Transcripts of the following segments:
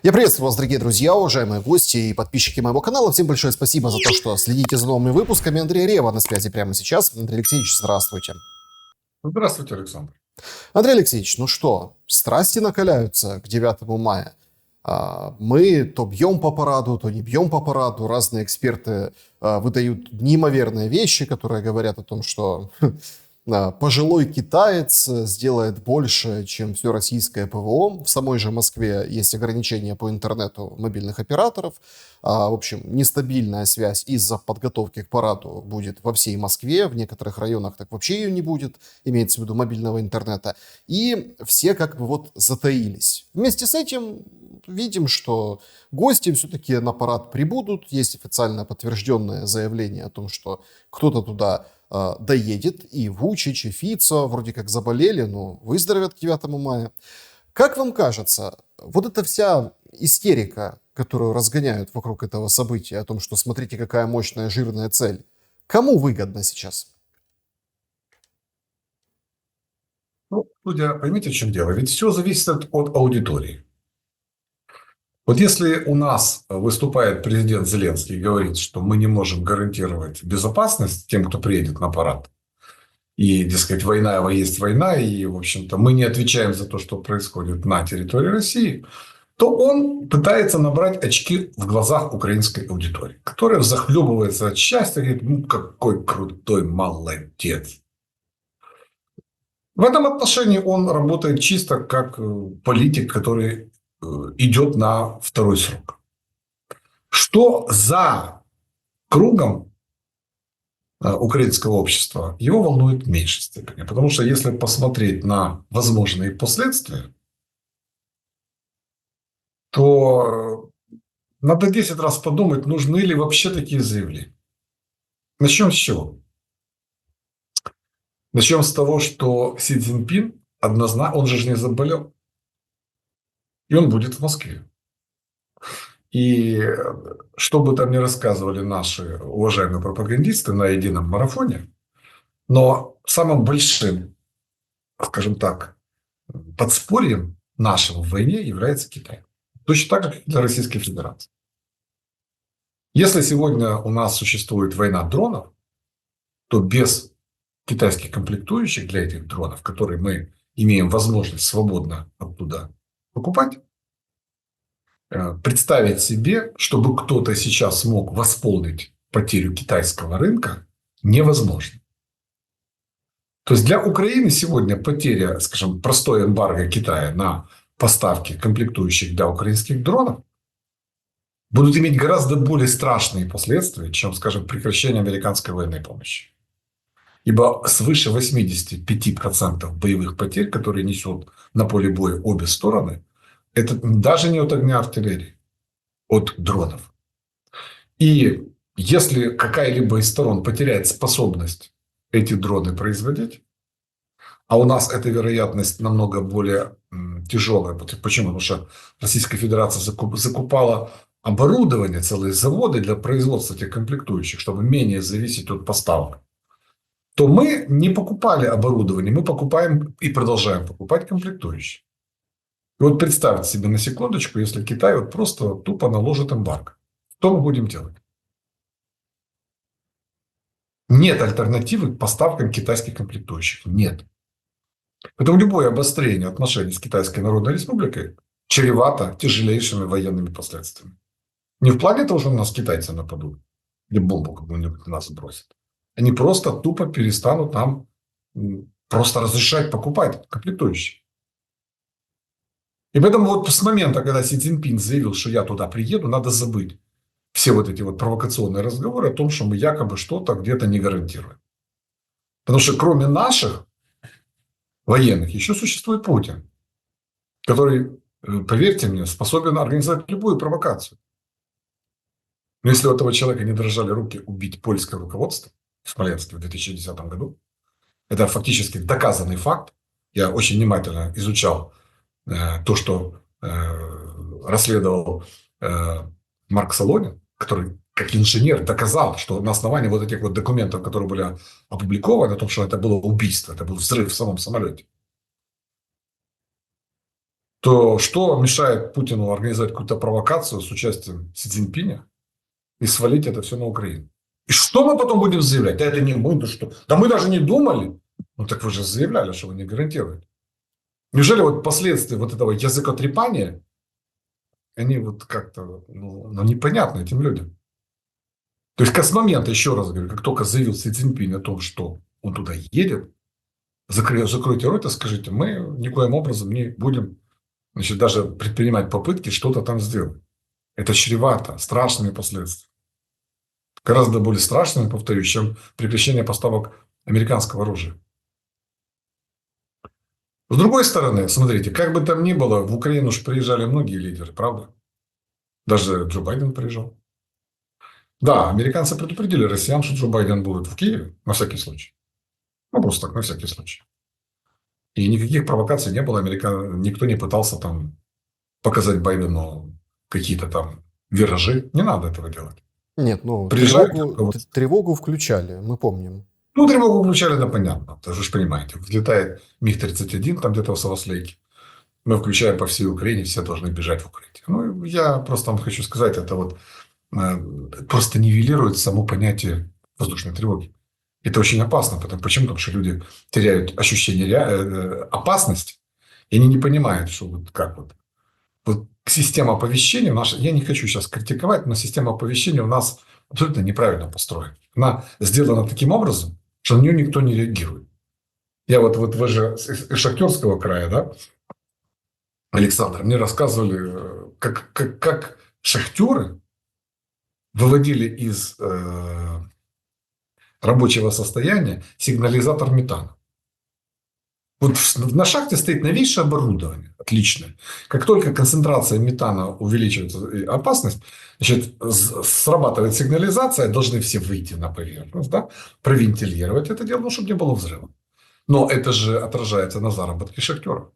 Я приветствую вас, дорогие друзья, уважаемые гости и подписчики моего канала. Всем большое спасибо за то, что следите за новыми выпусками. Андрей Рева на связи прямо сейчас. Андрей Алексеевич, здравствуйте. Здравствуйте, Александр. Андрей Алексеевич, ну что, страсти накаляются к 9 мая. Мы то бьем по параду, то не бьем по параду. Разные эксперты выдают неимоверные вещи, которые говорят о том, что пожилой китаец сделает больше, чем все российское ПВО. В самой же Москве есть ограничения по интернету мобильных операторов. В общем, нестабильная связь из-за подготовки к параду будет во всей Москве. В некоторых районах так вообще ее не будет, имеется в виду мобильного интернета. И все как бы вот затаились. Вместе с этим видим, что гости все-таки на парад прибудут. Есть официально подтвержденное заявление о том, что кто-то туда доедет, и Вучич, и Фицо вроде как заболели, но выздоровят к 9 мая. Как вам кажется, вот эта вся истерика, которую разгоняют вокруг этого события, о том, что смотрите, какая мощная жирная цель, кому выгодно сейчас? Ну, судя, поймите, в чем дело. Ведь все зависит от аудитории. Вот если у нас выступает президент Зеленский и говорит, что мы не можем гарантировать безопасность тем, кто приедет на парад, и, дескать, война есть война, и, в общем-то, мы не отвечаем за то, что происходит на территории России, то он пытается набрать очки в глазах украинской аудитории, которая захлебывается от счастья и говорит, ну, какой крутой молодец. В этом отношении он работает чисто как политик, который идет на второй срок. Что за кругом украинского общества, его волнует в меньшей степени. Потому что если посмотреть на возможные последствия, то надо 10 раз подумать, нужны ли вообще такие заявления. Начнем с чего? Начнем с того, что Си Цзиньпин однозначно, он же не заболел, и он будет в Москве. И что бы там ни рассказывали наши уважаемые пропагандисты на едином марафоне, но самым большим, скажем так, подспорьем нашего в войне является Китай. Точно так, как и для Российской Федерации. Если сегодня у нас существует война дронов, то без китайских комплектующих для этих дронов, которые мы имеем возможность свободно оттуда покупать, представить себе, чтобы кто-то сейчас смог восполнить потерю китайского рынка, невозможно. То есть для Украины сегодня потеря, скажем, простой эмбарго Китая на поставки комплектующих для украинских дронов будут иметь гораздо более страшные последствия, чем, скажем, прекращение американской военной помощи. Ибо свыше 85% боевых потерь, которые несут на поле боя обе стороны, это даже не от огня артиллерии, от дронов. И если какая-либо из сторон потеряет способность эти дроны производить, а у нас эта вероятность намного более тяжелая. Почему? Потому что Российская Федерация закупала оборудование, целые заводы для производства этих комплектующих, чтобы менее зависеть от поставок. То мы не покупали оборудование, мы покупаем и продолжаем покупать комплектующие. И вот представьте себе на секундочку, если Китай вот просто тупо наложит эмбарго. Что мы будем делать? Нет альтернативы к поставкам китайских комплектующих. Нет. Поэтому любое обострение отношений с Китайской Народной Республикой чревато тяжелейшими военными последствиями. Не в плане того, что на нас китайцы нападут, или бомбу какую-нибудь нас бросят. Они просто тупо перестанут нам просто разрешать покупать комплектующие. И поэтому вот с момента, когда Си Цзиньпин заявил, что я туда приеду, надо забыть все вот эти вот провокационные разговоры о том, что мы якобы что-то где-то не гарантируем. Потому что кроме наших военных еще существует Путин, который, поверьте мне, способен организовать любую провокацию. Но если у этого человека не дрожали руки убить польское руководство в Смоленске в 2010 году, это фактически доказанный факт. Я очень внимательно изучал то, что расследовал Марк Солонин, который как инженер доказал, что на основании вот этих вот документов, которые были опубликованы, о том, что это было убийство, это был взрыв в самом самолете, то что мешает Путину организовать какую-то провокацию с участием Си Цзиньпиня и свалить это все на Украину? И что мы потом будем заявлять? Да это не мы, да что? Да мы даже не думали. Ну так вы же заявляли, что вы не гарантируете. Неужели вот последствия вот этого языкотрепания, они вот как-то непонятны этим людям? То есть, с момента, еще раз говорю, как только заявил Си Цзиньпинь о том, что он туда едет, закройте рот и скажите, мы никоим образом не будем, значит, даже предпринимать попытки что-то там сделать. Это чревато страшными последствиями. Гораздо более страшными, повторюсь, чем прекращение поставок американского оружия. С другой стороны, смотрите, как бы там ни было, в Украину же приезжали многие лидеры, правда? Даже Джо Байден приезжал. Да, американцы предупредили россиян, что Джо Байден будет в Киеве, на всякий случай. Ну, просто так, на всякий случай. И никаких провокаций не было. Никто не пытался там показать Байдену какие-то там виражи. Не надо этого делать. Нет, ну, Приезжают, тревогу включали, мы помним. ну, тревогу включали, да, понятно. Вы же понимаете. Взлетает МиГ-31 там где-то в Савослейке. Мы включаем по всей Украине, все должны бежать в укрытие. Ну, я просто вам хочу сказать, это вот просто нивелирует само понятие воздушной тревоги. Это очень опасно. Почему? Потому что люди теряют ощущение опасности, и они не понимают, что вот как вот. Вот система оповещения наша, я не хочу сейчас критиковать, но система оповещения у нас абсолютно неправильно построена. Она сделана таким образом, что на нее никто не реагирует. Я вот вы же из Шахтерского края, да, Александр, мне рассказывали, как шахтеры выводили из рабочего состояния сигнализатор метана. Вот на шахте стоит новейшее оборудование, отличное. Как только концентрация метана увеличивается, опасность, значит, срабатывает сигнализация, должны все выйти на поверхность, да, провентилировать это дело, чтобы не было взрыва. Но это же отражается на заработке шахтеров.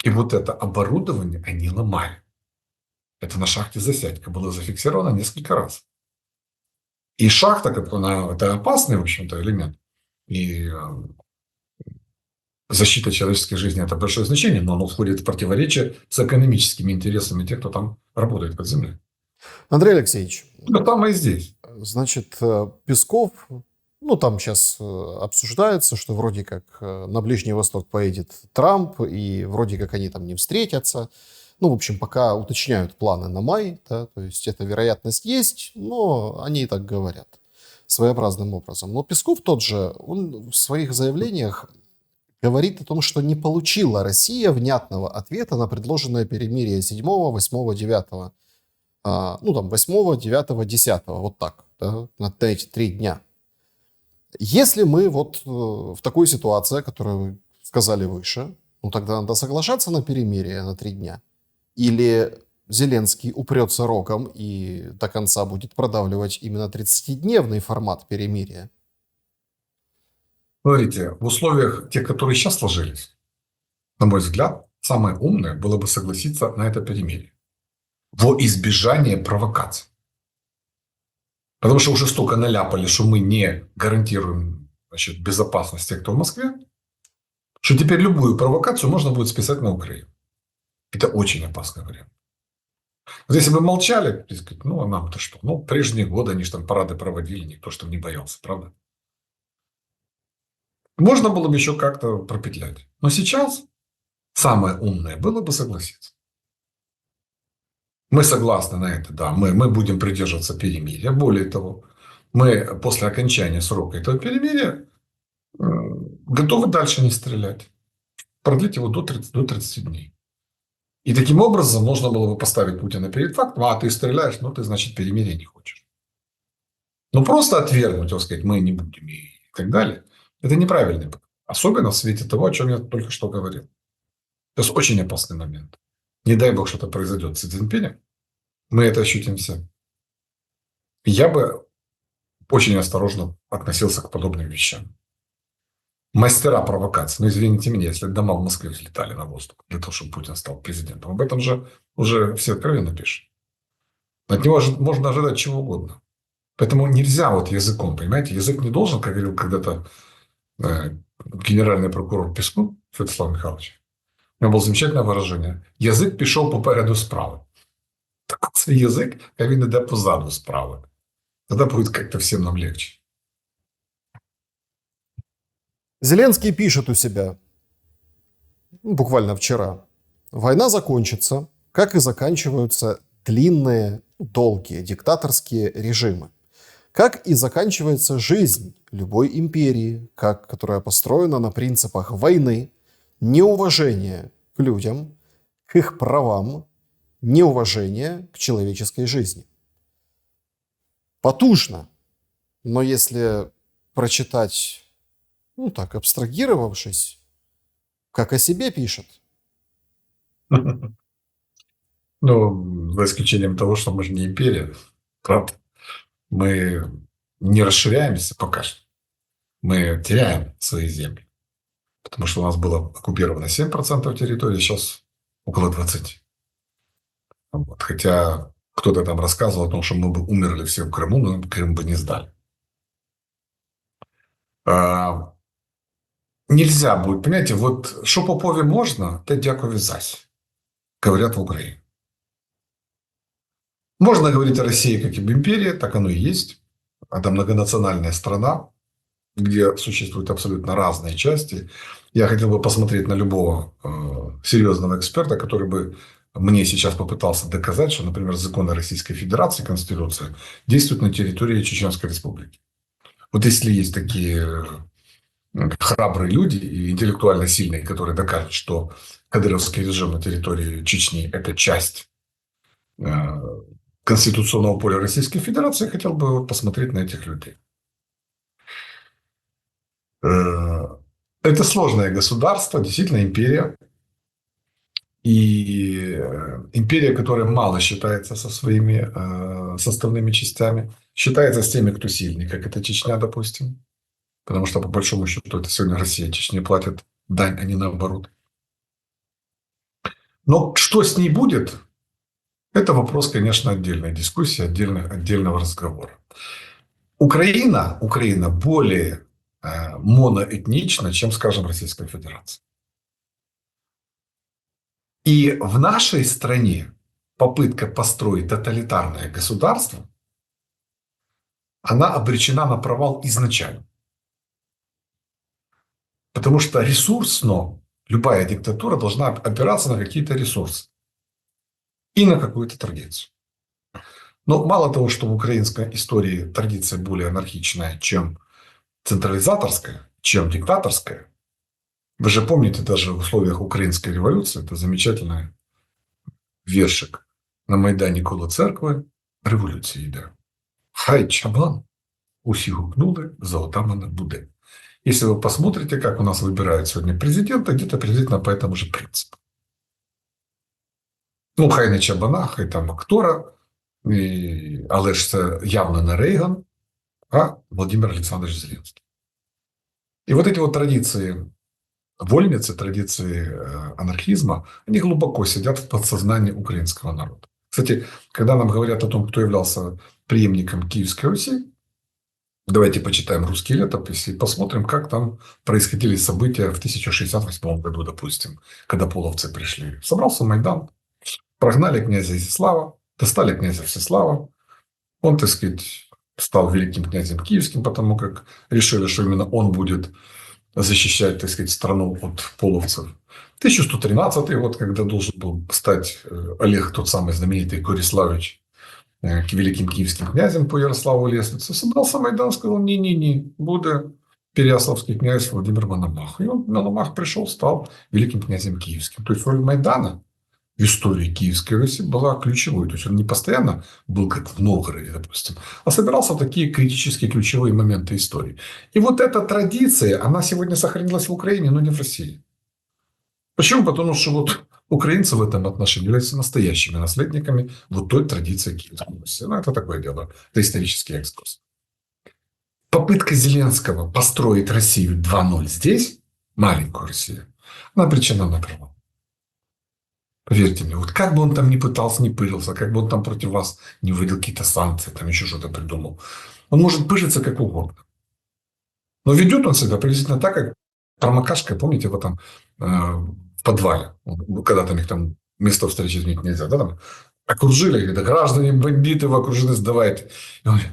И вот это оборудование они ломали. Это на шахте Засядько было зафиксировано несколько раз. И шахта, как она, это опасный, в общем-то, элемент. И защита человеческой жизни – это большое значение, но оно входит в противоречие с экономическими интересами тех, кто там работает под землей. Андрей Алексеевич. Да там и здесь. Значит, Песков, там сейчас обсуждается, что вроде как на Ближний Восток поедет Трамп, и вроде как они там не встретятся. В общем, пока уточняют планы на май, да, то есть эта вероятность есть, но они и так говорят своеобразным образом. Но Песков тот же, он в своих заявлениях говорит о том, что не получила Россия внятного ответа на предложенное перемирие 7, 8, 9, 8, 9, 10, вот так, да, на эти 3 дня. Если мы вот в такой ситуации, которую вы сказали выше, тогда надо соглашаться на перемирие на 3 дня. Или Зеленский упрется рогом и до конца будет продавливать именно 30-дневный формат перемирия. Смотрите, в условиях тех, которые сейчас сложились, на мой взгляд, самое умное было бы согласиться на это перемирие. Во избежание провокаций. Потому что уже столько наляпали, что мы не гарантируем, значит, безопасность тех, кто в Москве, что теперь любую провокацию можно будет списать на Украину. Это очень опасный вариант. Вот если бы молчали, сказать, а нам-то что? Прежние годы они же там парады проводили, никто же там не боялся, правда? Можно было бы еще как-то пропетлять. Но сейчас самое умное было бы согласиться. Мы согласны на это, да. Мы будем придерживаться перемирия. Более того, мы после окончания срока этого перемирия готовы дальше не стрелять. Продлить его до 30 дней. И таким образом можно было бы поставить Путина перед фактом: ты стреляешь, ты, значит, перемирия не хочешь. Но просто отвергнуть, сказать, мы не будем и так далее, это неправильный подход. Особенно в свете того, о чем я только что говорил. Это очень опасный момент. Не дай бог что-то произойдет с Си Цзиньпинем, мы это ощутим все. Я бы очень осторожно относился к подобным вещам. Мастера провокации. Извините меня, если дома в Москве взлетали на воздух для того, чтобы Путин стал президентом. Об этом же уже все откровенно пишут. От него можно ожидать чего угодно. Поэтому нельзя языком, понимаете? Язык не должен, как говорил когда-то генеральный прокурор Песков Святослав Михайлович, У меня было замечательное выражение. Язик пішов попереду справи. Так це язик, а він іде позаду справи. Тогда будет как-то всем нам легче. Зеленский пишет у себя, буквально вчера, война закончится, как и заканчиваются длинные, долгие диктаторские режимы. Как и заканчивается жизнь любой империи, которая построена на принципах войны, неуважения к людям, к их правам, неуважения к человеческой жизни. Потужно, но если прочитать, так, абстрагировавшись, как о себе пишет. Ну, за исключением того, что мы же не империя, правда. Мы не расширяемся пока что. Мы теряем свои земли. Потому что у нас было оккупировано 7% территории, сейчас около 20%. Вот. Хотя кто-то там рассказывал о том, что мы бы умерли все в Крыму, но Крым бы не сдали. Нельзя будет, понимаете, вот что Попове можно, то дякові зась, говорят в Украине. Можно говорить о России как об империи, так оно и есть. Это многонациональная страна, где существуют абсолютно разные части. Я хотел бы посмотреть на любого серьезного эксперта, который бы мне сейчас попытался доказать, что, например, законы Российской Федерации, Конституция, действуют на территории Чеченской Республики. Вот если есть такие храбрые люди и интеллектуально сильные, которые докажут, что кадыровский режим на территории Чечни – это часть конституционного поля Российской Федерации, я хотел бы посмотреть на этих людей. Это сложное государство, действительно империя. И империя, которая мало считается со своими составными частями, считается с теми, кто сильный, как это Чечня, допустим. Потому что, по большому счету, это сегодня Россия, Чечне платит дань, а не наоборот. Но что с ней будет, это вопрос, конечно, отдельной дискуссии, отдельного разговора. Украина более моноэтнична, чем, скажем, Российская Федерация. И в нашей стране попытка построить тоталитарное государство, она обречена на провал изначально. Потому что ресурсно любая диктатура должна опираться на какие-то ресурсы и на какую-то традицию. Но мало того, что в украинской истории традиция более анархичная, чем централизаторская, чем диктаторская. Вы же помните, даже в условиях украинской революции, это замечательный вершик на Майдані коло церкви революції йде. Хай чабан усі гукнули, за отамана буде. Если вы посмотрите, как у нас выбирают сегодня президента, где-то приблизительно по этому же принципу. Ну, хай не чабана, хай там актора, але ж це явно не Рейган, а Владимир Александрович Зеленский. И вот эти вот традиции вольницы, традиции анархизма, они глубоко сидят в подсознании украинского народа. Кстати, когда нам говорят о том, кто являлся преемником Киевской Руси, давайте почитаем русские летописи и посмотрим, как там происходили события в 1068 году, допустим, когда половцы пришли. Собрался Майдан, прогнали князя Изяслава, достали князя Всеслава. Он, так сказать, стал великим князем киевским, потому как решили, что именно он будет защищать, так сказать, страну от половцев. 1113 год, когда должен был стать Олег, тот самый знаменитый Кориславич, великим киевским князем по Ярославу Лестнице, собрался Майдан, сказал, не, будет переяславский князь Владимир Мономах. И он, Мономах пришел, стал великим князем киевским. То есть роль Майдана в истории Киевской Руси была ключевой. То есть он не постоянно был как в Новгороде, допустим, а собирался в такие критические ключевые моменты истории. И вот эта традиция, она сегодня сохранилась в Украине, но не в России. Почему? Потому что вот украинцы в этом отношении являются настоящими наследниками вот той традиции Киевской Руси. Ну, это такое дело. Это исторический экскурс. Попытка Зеленского построить Россию 2.0 здесь, маленькую Россию, она обречена на провал. Поверьте мне, вот как бы он там ни пытался, не пырился, как бы он там против вас не вводил какие-то санкции, там еще что-то придумал, он может пыжиться как угодно. Но ведет он себя приблизительно так, как Промокашка, помните, его там в подвале. Когда там их там место встречи изменить нельзя, да, там окружили, говорят, граждане, бандиты, вы окружены, сдавайте. И он говорит,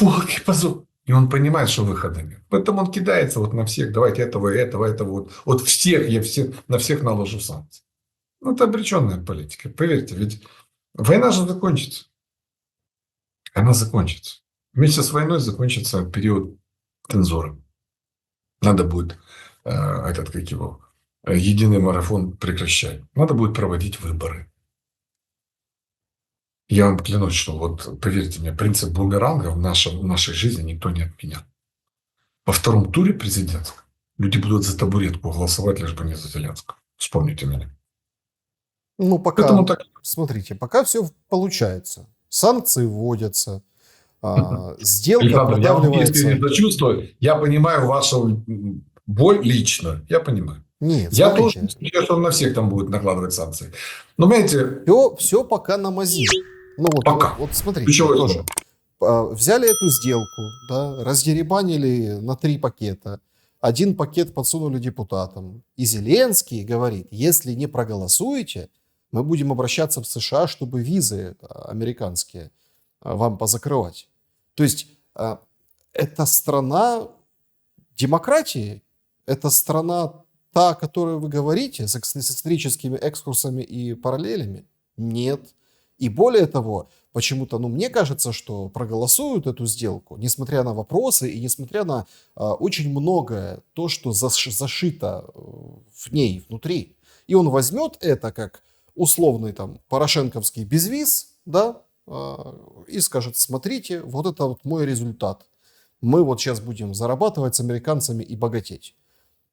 волки, позор. И он понимает, что выхода нет. Поэтому он кидается вот на всех, давайте этого, вот. Вот всех, на всех наложу санкции. Ну, это обреченная политика. Поверьте, ведь война же закончится. Она закончится. Вместе с войной закончится период цензуры. Надо будет единый марафон прекращать. Надо будет проводить выборы. Я вам клянусь, что вот, поверьте мне, принцип бумеранга в нашей жизни никто не отменял. Во втором туре президентском люди будут за табуретку голосовать, лишь бы не за Зеленского. Вспомните меня. Ну, пока, Поэтому так. смотрите, пока все получается. Санкции вводятся, сделка Александр, я вам искренне продавливается. сочувствую. Я понимаю вашу боль лично. Я понимаю. Нет, Я тоже смотрите, считаю, что он на всех там будет накладывать санкции. Но, понимаете, все пока на мази. Ну, пока. вот смотрите, Ключевое тоже. слово. Взяли эту сделку, да, раздеребанили на 3 пакета. 1 пакет подсунули депутатам. И Зеленский говорит, если не проголосуете, мы будем обращаться в США, чтобы визы американские вам позакрывать. То есть это страна демократии, это страна та, о которой вы говорите, с историческими экскурсами и параллелями? Нет. И более того, почему-то, мне кажется, что проголосуют эту сделку, несмотря на вопросы и несмотря на очень многое, то, что зашито в ней внутри. И он возьмет это как условный там порошенковский безвиз, да, и скажет, смотрите, вот это вот мой результат. Мы вот сейчас будем зарабатывать с американцами и богатеть.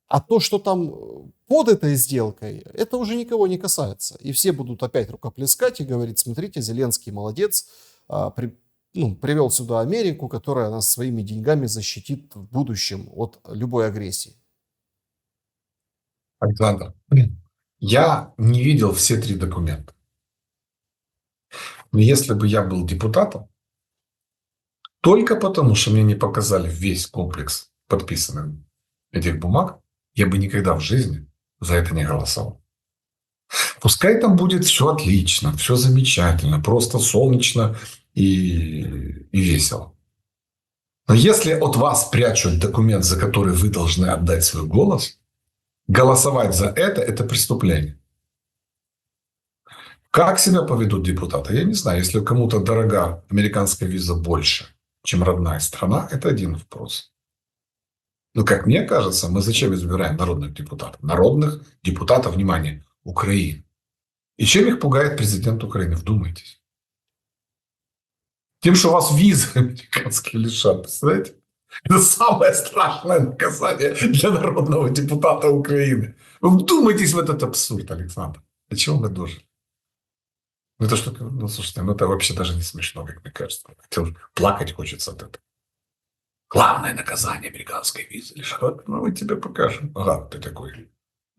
А то, что там под этой сделкой, это уже никого не касается. И все будут опять рукоплескать и говорить, смотрите, Зеленский молодец, привел сюда Америку, которая нас своими деньгами защитит в будущем от любой агрессии. Александр, я не видел все 3 документа. Но если бы я был депутатом, только потому, что мне не показали весь комплекс подписанных этих бумаг, я бы никогда в жизни за это не голосовал. Пускай там будет все отлично, все замечательно, просто солнечно и весело. Но если от вас прячут документ, за который вы должны отдать свой голос, голосовать за это преступление. Как себя поведут депутаты? Я не знаю. Если кому-то дорога американская виза больше, чем родная страна, это один вопрос. Но, как мне кажется, мы зачем избираем народных депутатов? Народных депутатов, внимание, Украины. И чем их пугает президент Украины? Вдумайтесь. Тем, что вас визы американские лишат. Представляете? Это самое страшное наказание для народного депутата Украины. Вы вдумайтесь в этот абсурд, Александр. До чего мы дожили? Слушайте, это вообще даже не смешно, как мне кажется. Плакать хочется от этого. Главное наказание американской визы лишат. Мы тебе покажем. Ага, ты такой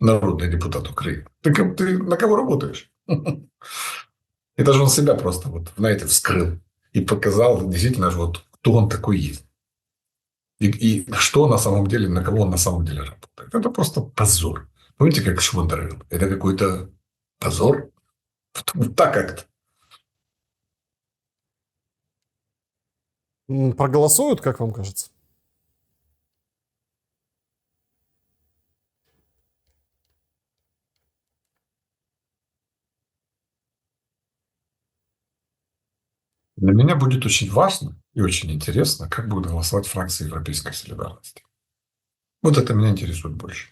народный депутат Украины. Ты на кого работаешь? И даже он себя просто, вскрыл и показал действительно, кто он такой есть. И что на самом деле, на кого он на самом деле работает. Это просто позор. Помните, как Швондер говорил? Это какой-то позор. Вот так как-то. Проголосуют, как вам кажется? Для меня будет очень важно и очень интересно, как будет голосовать фракция Европейской солидарности. Вот это меня интересует больше.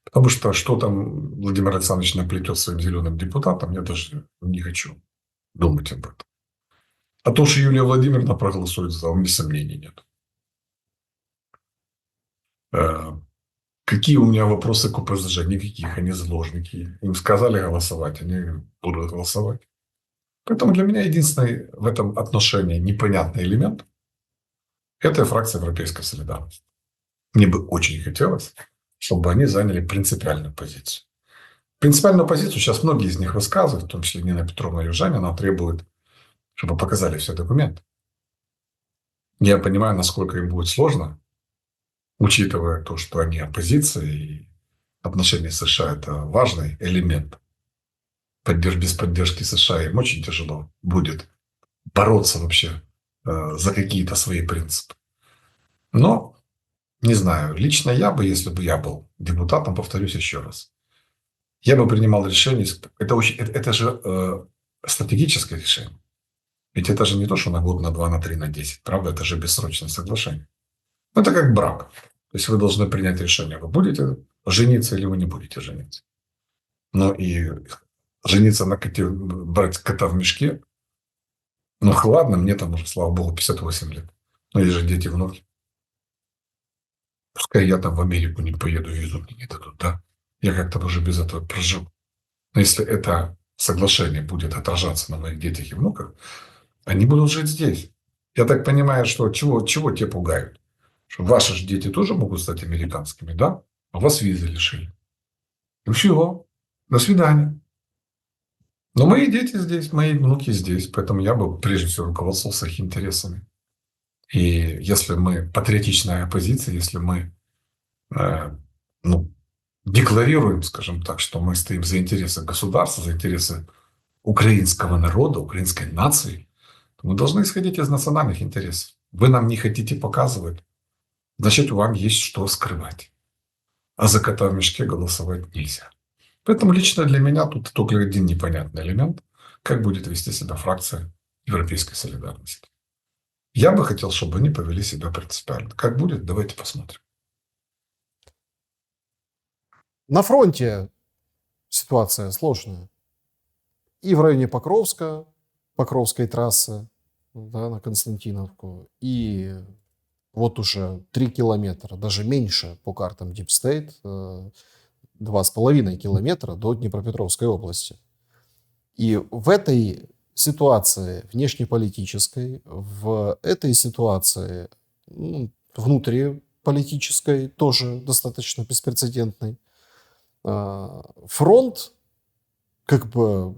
Потому что там Владимир Александрович наплетет своим зеленым депутатам, я даже не хочу думать об этом. А то, что Юлия Владимировна проголосует за, у меня сомнений нет. Какие у меня вопросы к ОПЗЖ? Никаких, они заложники. Им сказали голосовать, они будут голосовать. Поэтому для меня единственный в этом отношении непонятный элемент – это фракция Европейской солидарности. Мне бы очень хотелось, чтобы они заняли принципиальную позицию. Принципиальную позицию сейчас многие из них высказывают, в том числе Нина Петровна Южанина, требует, чтобы показали все документы. Я понимаю, насколько им будет сложно, учитывая то, что они оппозиция, и отношения с США – это важный элемент. Без поддержки США им очень тяжело будет бороться вообще за какие-то свои принципы. Но, не знаю, лично я бы, если бы я был депутатом, повторюсь еще раз, я бы принимал решение. Это же стратегическое решение. Ведь это же не то, что на год, на два, на три, на 10. Правда, это же бессрочное соглашение. Ну, это как брак. То есть вы должны принять решение, вы будете жениться или вы не будете жениться. Но и жениться на коте, брать кота в мешке, ну, ладно, мне там уже, слава богу, 58 лет. Но есть же дети, внуки. Пускай я там в Америку не поеду, визу мне не дадут, да? Я как-то уже без этого прожил. Но если это соглашение будет отражаться на моих детях и внуках, они будут жить здесь. Я так понимаю, что чего те пугают? Что ваши же дети тоже могут стать американскими, да? А вас визы лишили. И все. До свидания. Но мои дети здесь, мои внуки здесь. Поэтому я бы прежде всего руководствовался их интересами. И если мы патриотичная оппозиция, если мы ну, декларируем, скажем так, что мы стоим за интересы государства, за интересы украинского народа, украинской нации, то мы должны исходить из национальных интересов. Вы нам не хотите показывать, значит, вам есть что скрывать. А за кота в мешке голосовать нельзя. Поэтому лично для меня тут только один непонятный элемент, как будет вести себя фракция Европейской солидарности. Я бы хотел, чтобы они повели себя принципиально. Как будет, давайте посмотрим. На фронте ситуация сложная. И в районе Покровска, Покровской трассы, да, на Константиновку, и вот уже 3 километра, даже меньше по картам Deep State, 2,5 километра до Днепропетровской области. И в этой ситуации внешнеполитической, в этой ситуации внутриполитической, тоже достаточно беспрецедентной, фронт, как бы,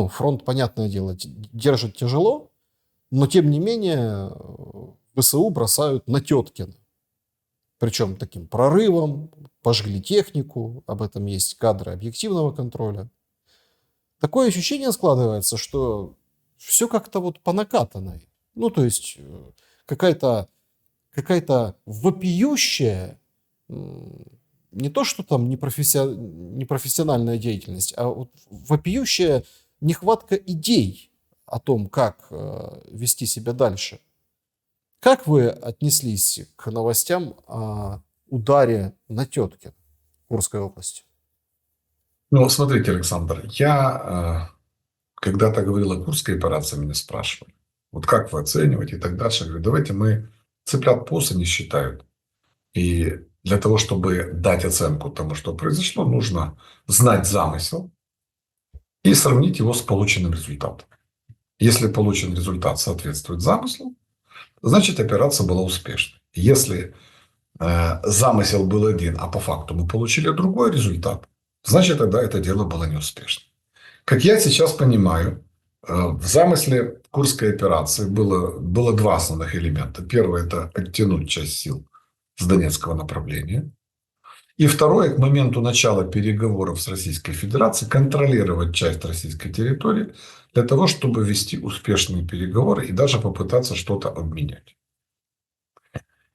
фронт, понятное дело, держит тяжело, но тем не менее ВСУ бросают на Теткино. Причем таким прорывом, пожгли технику, об этом есть кадры объективного контроля. Такое ощущение складывается, что все как-то вот по накатанной. То есть какая-то вопиющая, не то, что там непрофессиональная деятельность, а вот вопиющая нехватка идей о том, как вести себя дальше. Как вы отнеслись к новостям о ударе на Теткино Курской области? Смотрите, Александр, я когда-то говорил о Курской операции, меня спрашивали, вот как вы оцениваете и так дальше. Я говорю, давайте мы цыплят по осени считают. И для того, чтобы дать оценку тому, что произошло, нужно знать замысел и сравнить его с полученным результатом. Если полученный результат соответствует замыслу, значит, операция была успешной. Если замысел был один, а по факту мы получили другой результат, значит, тогда это дело было неуспешным. Как я сейчас понимаю, в замысле Курской операции было два основных элемента. Первый – это оттянуть часть сил с Донецкого направления. И второе, к моменту начала переговоров с Российской Федерацией, контролировать часть российской территории для того, чтобы вести успешные переговоры и даже попытаться что-то обменять.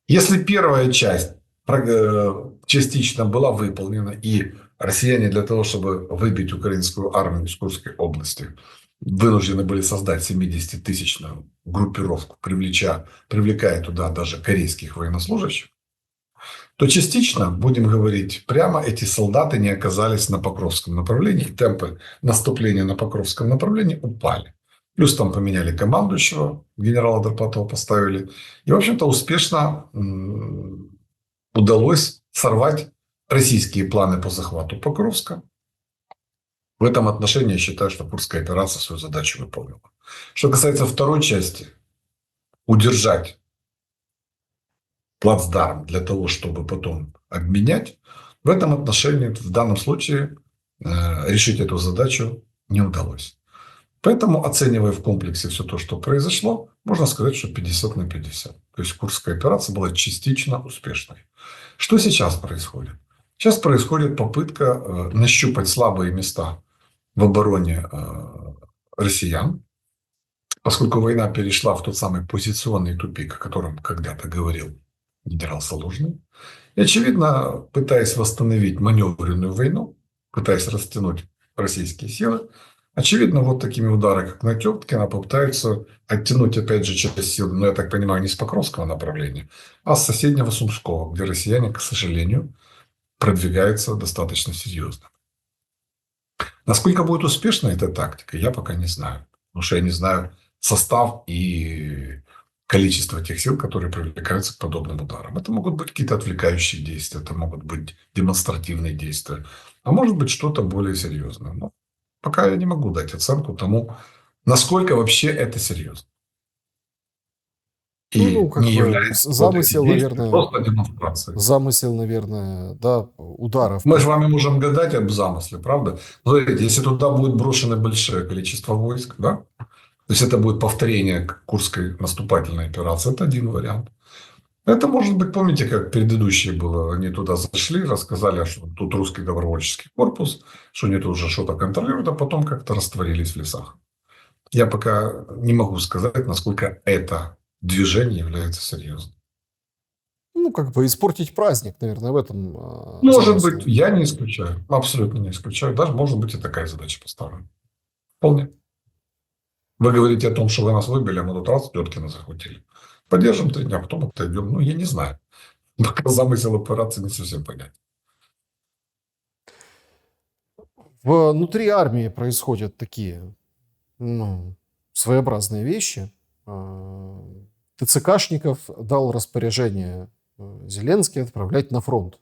Если первая часть частично была выполнена, и россияне для того, чтобы выбить украинскую армию из Курской области, вынуждены были создать 70-тысячную группировку, привлекая туда даже корейских военнослужащих, то частично, будем говорить прямо, эти солдаты не оказались на Покровском направлении, и темпы наступления на Покровском направлении упали. Плюс там поменяли командующего, генерала Дорпатова поставили. И, в общем-то, успешно удалось сорвать российские планы по захвату Покровска. В этом отношении я считаю, что Курская операция свою задачу выполнила. Что касается второй части, удержать плацдарм для того, чтобы потом обменять, в этом отношении, в данном случае, решить эту задачу не удалось. Поэтому, оценивая в комплексе все то, что произошло, можно сказать, что 50/50. То есть Курская операция была частично успешной. Что сейчас происходит? Сейчас происходит попытка нащупать слабые места в обороне россиян, поскольку война перешла в тот самый позиционный тупик, о котором когда-то говорил генерал Солужный. И, очевидно, пытаясь восстановить маневренную войну, пытаясь растянуть российские силы, очевидно, вот такими ударами, как на Тёпкина, попытаются оттянуть, опять же, часть сил, но, я так понимаю, не с Покровского направления, а с соседнего Сумского, где россияне, к сожалению, продвигаются достаточно серьезно. Насколько будет успешна эта тактика, я пока не знаю. Потому что я не знаю состав и количество тех сил, которые привлекаются к подобным ударам. Это могут быть какие-то отвлекающие действия, это могут быть демонстративные действия, а может быть что-то более серьезное. Но пока я не могу дать оценку тому, насколько вообще это серьезно. Ну, И как не бы является вот эти действия просто демонстрацией. замысел, наверное, да, ударов. Мы с вами можем гадать об замысле, правда? Смотрите, если туда будет брошено большое количество войск, да, то есть это будет повторение Курской наступательной операции, это один вариант. Это может быть, помните, как предыдущие было, они туда зашли, рассказали, что тут русский добровольческий корпус, что они тут уже что-то контролируют, а потом как-то растворились в лесах. Я пока не могу сказать, насколько это движение является серьезным. Ну, как бы испортить праздник, наверное, в этом Может замысел. быть, я не исключаю, абсолютно не исключаю. Даже может быть и такая задача поставлена. Вполне. Вы говорите о том, что вы нас выбили, а мы тут раз Теткина захватили. Поддержим 3 дня, потом отойдем. Ну, я не знаю. Пока замысел операции не совсем понятен. Внутри армии происходят такие, ну, своеобразные вещи. ТЦКшников дал распоряжение Зеленский отправлять на фронт.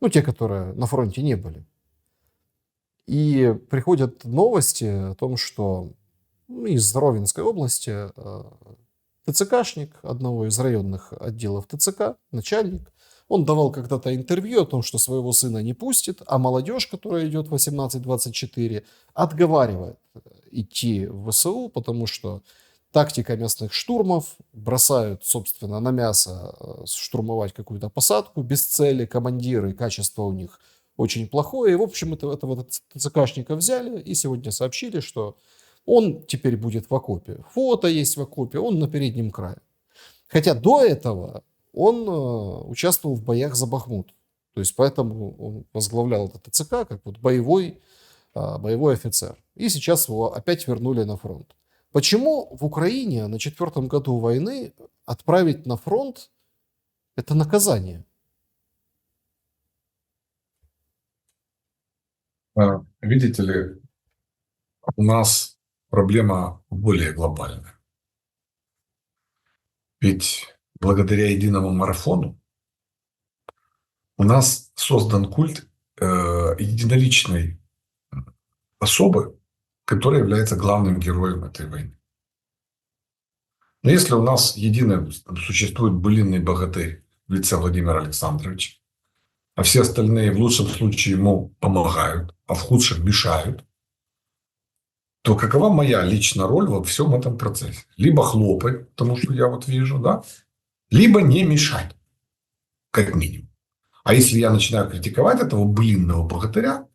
Ну, те, которые на фронте не были. И приходят новости о том, что из Ровенской области ТЦКшник одного из районных отделов ТЦК, начальник, он давал когда-то интервью о том, что своего сына не пустит, а молодежь, которая идет 18-24, отговаривает идти в ВСУ, потому что тактика местных штурмов, бросают, собственно, на мясо штурмовать какую-то посадку без цели, командиры, качество у них очень плохое. И, в общем, этого ТЦКшника взяли и сегодня сообщили, что он теперь будет в окопе. Фото есть в окопе, он на переднем крае. Хотя до этого он участвовал в боях за Бахмут. То есть поэтому он возглавлял этот ТЦК как вот боевой офицер. И сейчас его опять вернули на фронт. Почему в Украине на 4-м году войны отправить на фронт – это наказание? Видите ли, у нас проблема более глобальная. Ведь благодаря единому марафону у нас создан культ единоличной особы, которая является главным героем этой войны. Но если у нас существует былинный богатырь в лице Владимира Александровича, а все остальные в лучшем случае ему помогают, а в худшем мешают, то какова моя личная роль во всем этом процессе? Либо хлопать, потому что я вот вижу, да, либо не мешать, как минимум. А если я начинаю критиковать этого былинного богатыря,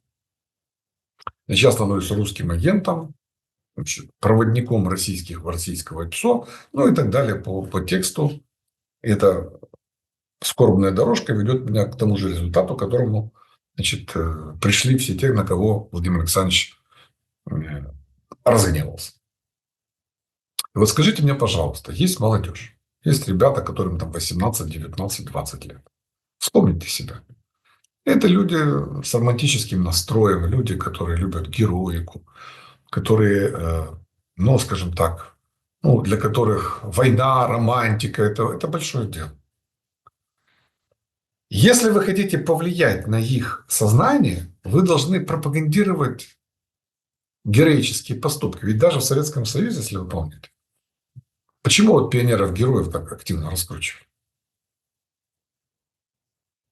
значит, я становлюсь русским агентом, значит, проводником российского ПСО, ну и так далее по тексту. Эта скорбная дорожка ведет меня к тому же результату, к которому, значит, пришли все те, на кого Владимир Александрович разгневался. И вот скажите мне, пожалуйста, есть молодежь, есть ребята, которым там 18, 19, 20 лет. Вспомните себя. Это люди с романтическим настроем, люди, которые любят героику, которые, ну, скажем так, ну, для которых война, романтика – это большое дело. Если вы хотите повлиять на их сознание, вы должны пропагандировать героические поступки. Ведь даже в Советском Союзе, если вы помните, почему вот пионеров-героев так активно раскручивали?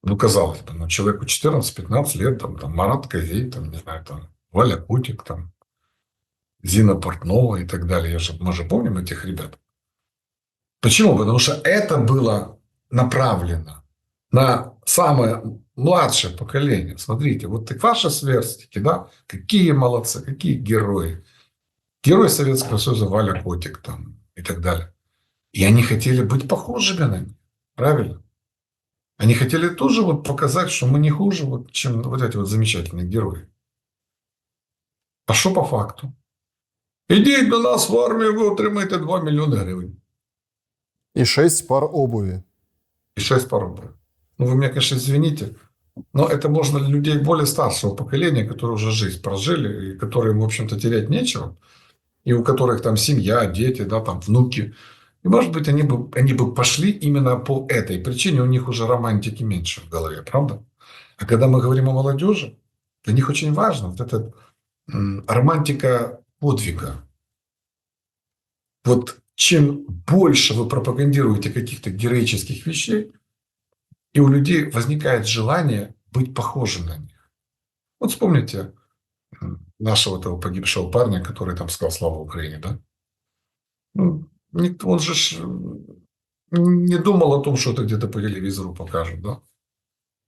Ну, казалось бы, человеку 14-15 лет, там Марат Козей, там, не знаю, там, Валя Кутик, там, Зина Портнова и так далее. Мы же помним этих ребят. Почему? Потому что это было направлено на самое младшее поколение, смотрите, вот ваши сверстники, да, какие молодцы, какие герои. Герой Советского Союза Валя Котик там и так далее. И они хотели быть похожими на них. Правильно? Они хотели тоже вот показать, что мы не хуже, вот, чем вот эти вот замечательные герои. А що по факту? Ідіть до нас в армію, ви отримаєте 2 мільйони гривень. И 6 пар обуви. И 6 пар рублей. Ну, вы меня, конечно, извините, но это можно для людей более старшего поколения, которые уже жизнь прожили, и которым, в общем-то, терять нечего, и у которых там семья, дети, да, там внуки. И, может быть, они бы пошли именно по этой причине, у них уже романтики меньше в голове, правда? А когда мы говорим о молодежи, для них очень важно вот эта романтика подвига. Вот чем больше вы пропагандируете каких-то героических вещей, и у людей возникает желание быть похожим на них. Вот вспомните нашего этого погибшего парня, который там сказал «Слава Украине», да? Ну, он же не думал о том, что это где-то по телевизору покажут, да?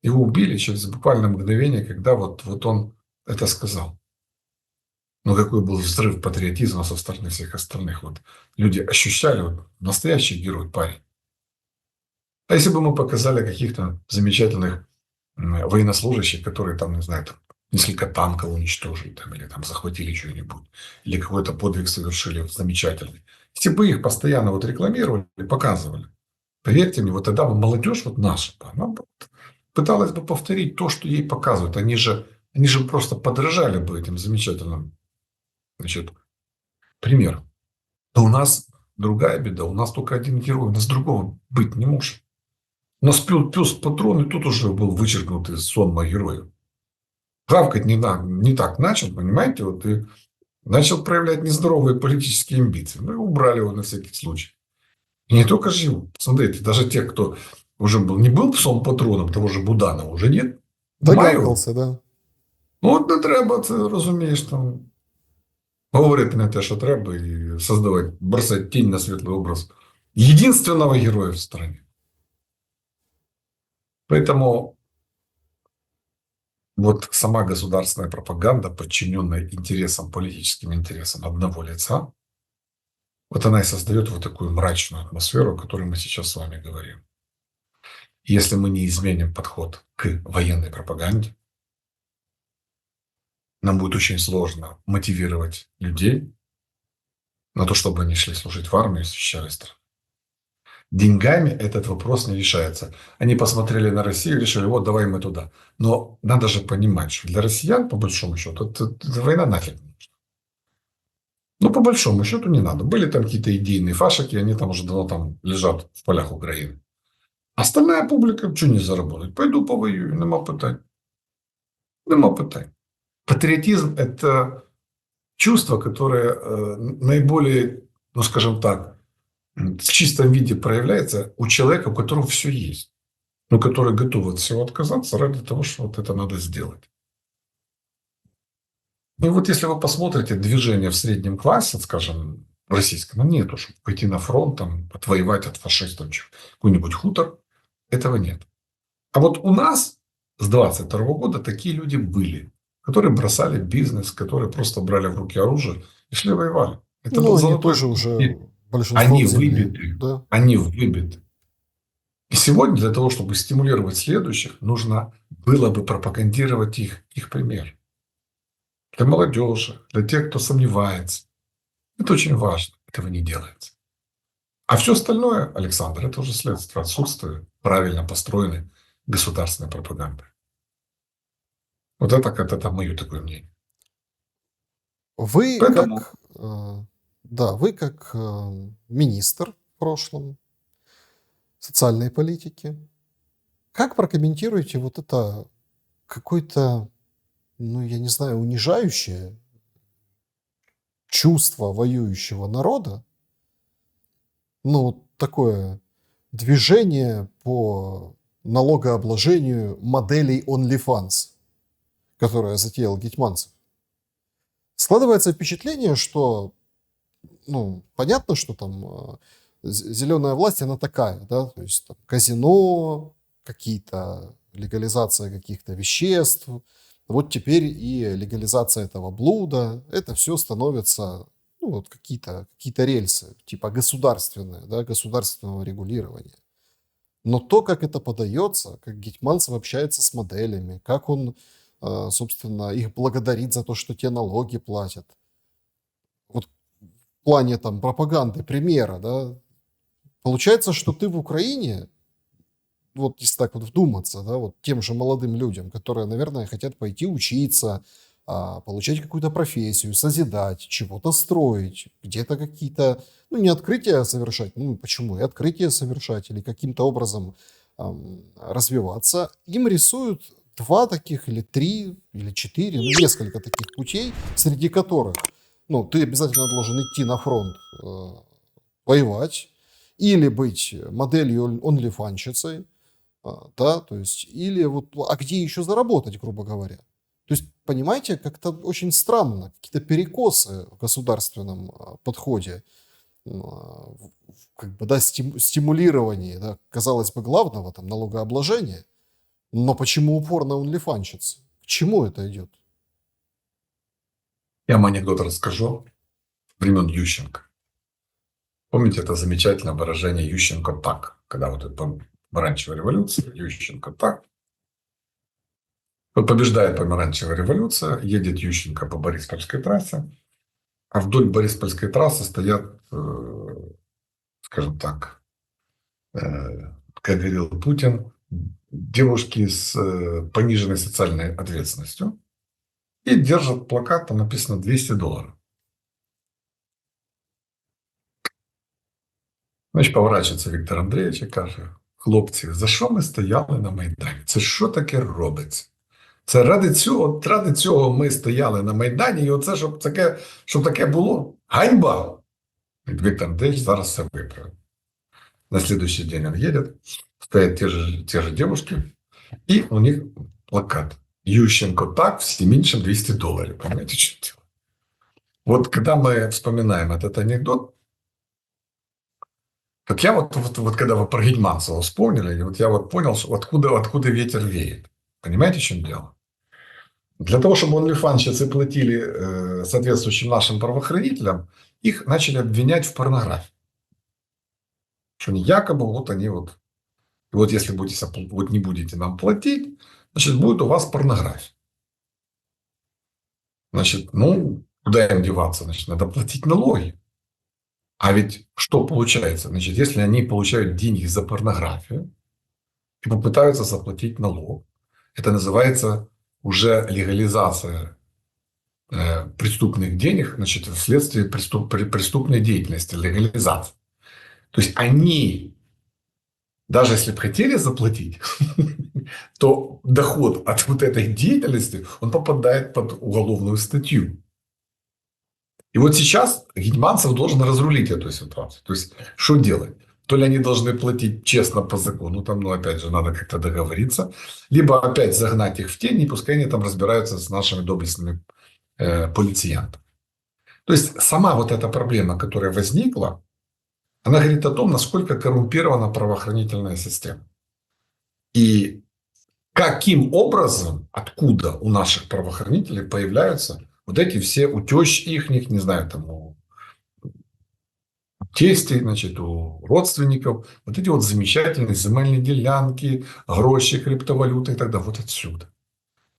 Его убили через буквально мгновение, когда вот он это сказал. Но какой был взрыв патриотизма со стороны всех остальных. Вот люди ощущали, вот, настоящий герой парень. А если бы мы показали каких-то замечательных военнослужащих, которые там, не знаю, там, несколько танков уничтожили там, или там захватили что-нибудь, или какой-то подвиг совершили замечательный. Если бы их постоянно вот рекламировали, показывали, поверьте мне, вот тогда бы молодежь вот наша, она бы пыталась бы повторить то, что ей показывают. Они же просто подражали бы этим замечательным, значит, примерам. Но у нас другая беда. У нас только один герой. У нас другого быть не может. У нас пес патрон, и тут уже был вычеркнут из сонма героев. Гавкать не так начал, понимаете? Вот, и начал проявлять нездоровые политические амбиции. Ну, и убрали его на всякий случай. И не только же его. Смотрите, даже те, кто уже не был псом патроном, того же Буданова, уже нет. Немає його. Догавкался, да. Ну, от не треба, це розумієш, там, говорити не те, що треба, і создавати, бросати тінь на світлий образ единственного героя в стране. Поэтому вот сама государственная пропаганда, подчиненная интересам, политическим интересам одного лица, вот она и создает вот такую мрачную атмосферу, о которой мы сейчас с вами говорим. Если мы не изменим подход к военной пропаганде, нам будет очень сложно мотивировать людей на то, чтобы они шли служить в армию и защищали страну. Деньгами этот вопрос не решается. Они посмотрели на Россию и решили, вот давай мы туда. Но надо же понимать, что для россиян, по большому счету, эта война нафиг не нужна. Ну, по большому счету, не надо. Были там какие-то идейные фашики, они там уже давно там лежат в полях Украины. Остальная публика, что не заработать? Пойду повоюю, нема питань. Нема питань. Патриотизм – это чувство, которое наиболее, ну, скажем так, в чистом виде проявляется у человека, у которого все есть, но который готов от всего отказаться ради того, что вот это надо сделать. И вот если вы посмотрите движение в среднем классе, скажем, российском, ну, нету, чтобы пойти на фронт, там, отвоевать от фашистов какой-нибудь хутор, этого нет. А вот у нас с 22 года такие люди были, которые бросали бизнес, которые просто брали в руки оружие и шли воевали. Это Ну, был они золотой тоже уже век. большинством Они земли. выбиты. Да. Они выбиты. И сегодня для того, чтобы стимулировать следующих, нужно было бы пропагандировать их пример. Для молодежи, для тех, кто сомневается. Это очень важно. Этого не делается. А все остальное, Александр, это уже следствие отсутствия правильно построенной государственной пропаганды. Вот это мое такое мнение. Вы Поэтому как, да, вы как министр в прошлом социальной политики, как прокомментируете вот это какое-то, ну, я не знаю, унижающее чувство воюющего народа, ну, вот такое движение по налогообложению моделей OnlyFans, которое затеял Гетманцев? Складывается впечатление, что, ну, понятно, что там зеленая власть, она такая, да, то есть там казино, какие-то легализация каких-то веществ, вот теперь и легализация этого блуда, это все становится, ну, вот какие-то рельсы, типа государственные, да, государственного регулирования. Но то, как это подается, как Гетманцев общается с моделями, как он, собственно, их благодарит за то, что те налоги платят. Вот в плане там пропаганды, примера, да, получается, что ты в Украине, вот если так вот вдуматься, да, вот тем же молодым людям, которые, наверное, хотят пойти учиться, получать какую-то профессию, созидать, чего-то строить, где-то какие-то, ну, не открытия совершать, ну, почему, и открытия совершать, или каким-то образом развиваться, им рисуют два таких, или три, или четыре, ну, несколько таких путей, среди которых, ну, ты обязательно должен идти на фронт, воевать, или быть моделью онлифанщицей, да, то есть, или вот, а где еще заработать, грубо говоря. То есть, понимаете, как-то очень странно, какие-то перекосы в государственном подходе, как бы, да, стимулировании, да, казалось бы, главного, там, налогообложения, но почему упор на онлифанщиц? К чему это идет? Я вам анекдот расскажу времен Ющенко. Помните это замечательное выражение «Ющенко так», когда вот это помаранчевая революция, Ющенко так. Вот побеждает помаранчевая революция, едет Ющенко по Бориспольской трассе, а вдоль Бориспольской трассы стоят, скажем так, как говорил Путин, девушки с пониженной социальной ответственностью и держат плакат, там написано $200. Значить, поворачується Віктор Андрійович і каже: хлопці, за що ми стояли на Майдані? Це що таке робиться? Це ради цього ми стояли на Майдані, і оце, щоб таке було? Ганьба! Віктор Андрійович зараз все виправив. На следующий день он едет, стоят те же девушки, и у них плакат. Ющенко так, все меньше $200. Понимаете, что дело? Вот когда мы вспоминаем этот анекдот, так я вот когда вы про Гетманцева вспомнили, вот я вот понял, что откуда ветер веет. Понимаете, в чем дело? Для того, чтобы онлифанщицы платили соответствующим нашим правоохранителям, их начали обвинять в порнографии. Что они якобы вот они вот... И вот если вот не будете нам платить, значит, будет у вас порнография. Значит, ну, куда им деваться? Значит, надо платить налоги. А ведь что получается? Значит, если они получают деньги за порнографию и попытаются заплатить налог, это называется уже легализация преступных денег, значит, вследствие преступной деятельности, легализация. То есть они, даже если бы хотели заплатить, то доход от вот этой деятельности, он попадает под уголовную статью. И вот сейчас Гетманцев должен разрулить эту ситуацию. То есть, что делать? То ли они должны платить честно по закону, там, ну, опять же, надо как-то договориться, либо опять загнать их в тень, и пускай они там разбираются с нашими доблестными полициянтами. То есть, сама вот эта проблема, которая возникла, она говорит о том, насколько коррумпирована правоохранительная система. И каким образом, откуда у наших правоохранителей появляются вот эти все у тещ их, не знаю, там, у тестей, значит, у родственников, вот эти вот замечательные земельные делянки, гроши, криптовалюты и так далее. Вот отсюда.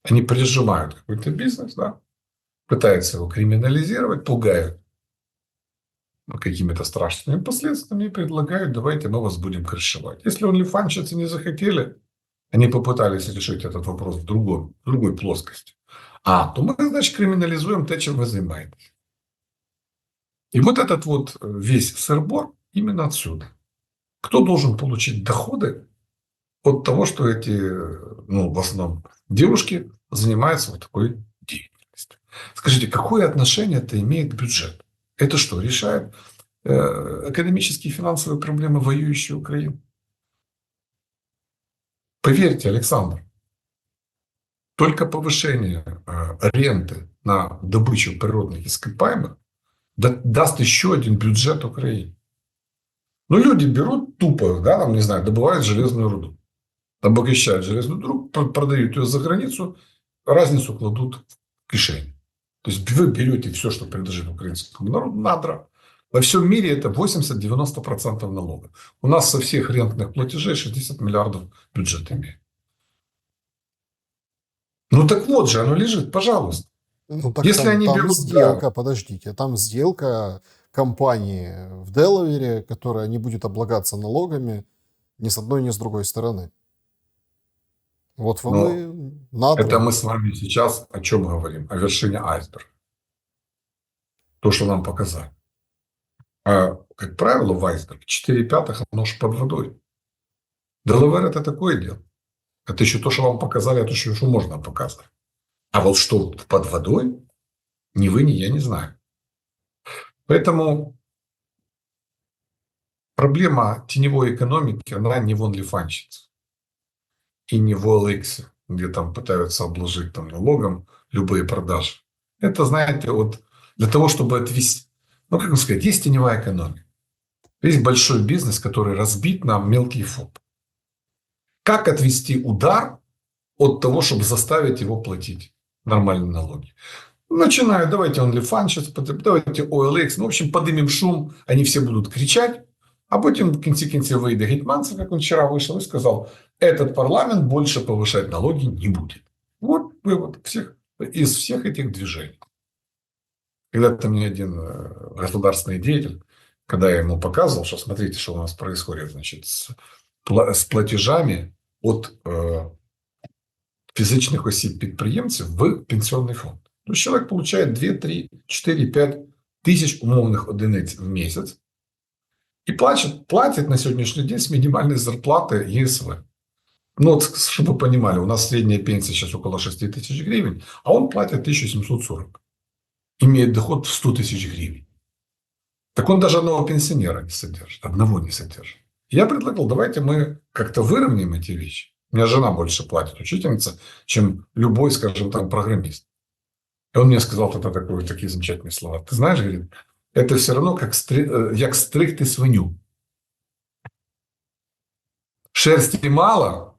Они прижимают какой-то бизнес, да, пытаются его криминализировать, пугают какими-то страшными последствиями и предлагают: давайте мы вас будем крышевать. Если онлифанщицы не захотели, они попытались решить этот вопрос в другой плоскости. То мы, значит, криминализуем то, чем вы занимаетесь. И вот этот вот весь сыр-бор именно отсюда. Кто должен получить доходы от того, что эти, ну, в основном девушки занимаются вот такой деятельностью? Скажите, какое отношение это имеет к бюджету? Это что, решает экономические и финансовые проблемы воюющей Украины? Поверьте, Александр, только повышение ренты на добычу природных ископаемых даст еще один бюджет Украине. Ну, люди берут тупо, да, там, не знаю, добывают железную руду. обогащают железную дорогу, продают ее за границу, разницу кладут в кишень. То есть вы берете все, что предложили украинскому народу, надра. Во всем мире это 80-90% налогов. У нас со всех рентных платежей 60 миллиардов бюджет имеет. Ну так вот же, оно лежит, пожалуйста. Ну так Если там, они там берут, да, сделка, подождите, там сделка компании в Делавере, которая не будет облагаться налогами ни с одной, ни с другой стороны. Вот вам но и это надра. мы с вами сейчас о чем говорим? О вершине айсберга. То, что нам показали. А, как правило, в айсберге 4/5 оно же под водой. Делавер это такое дело. Это еще то, что вам показали, это еще что можно показать. А вот что под водой, ни вы, ни я не знаю. Поэтому проблема теневой экономики, она не в OnlyFans и не в OLX, где там пытаются обложить там налогом любые продажи. Это, знаете, вот для того, чтобы отвести... Ну, как вам сказать, есть теневая экономика. Есть большой бизнес, который разбит на мелкие ФОП. Как отвести удар от того, чтобы заставить его платить нормальные налоги? Начинают, давайте OnlyFans, давайте OLX. Ну, в общем, поднимем шум, они все будут кричать. А потом в конце выйдет Гетманцев, как он вчера вышел и сказал, этот парламент больше повышать налоги не будет. Вот вывод из всех этих движений. Когда-то мне один государственный деятель, когда я ему показывал, что смотрите, что у нас происходит, значит, с платежами от фізичних осіб-підприємців в пенсионный фонд. То есть человек получает 2, 3, 4, 5 тысяч умовных одиниц в месяц и платит на сегодняшний день с минимальной зарплаты ЕСВ. Ну, вот, чтобы вы понимали, у нас средняя пенсия сейчас около 6 тысяч гривен, а он платит 1740. Имеет доход в 100 тысяч гривен. Так он даже одного пенсионера не содержит. Одного не содержит. Я предлагал, давайте мы как-то выровняем эти вещи. У меня жена больше платит, учительница, чем любой, скажем, там, программист. И он мне сказал тогда такие замечательные слова. Ты знаешь, говорит, это все равно как стригти свинью. Шерсти мало,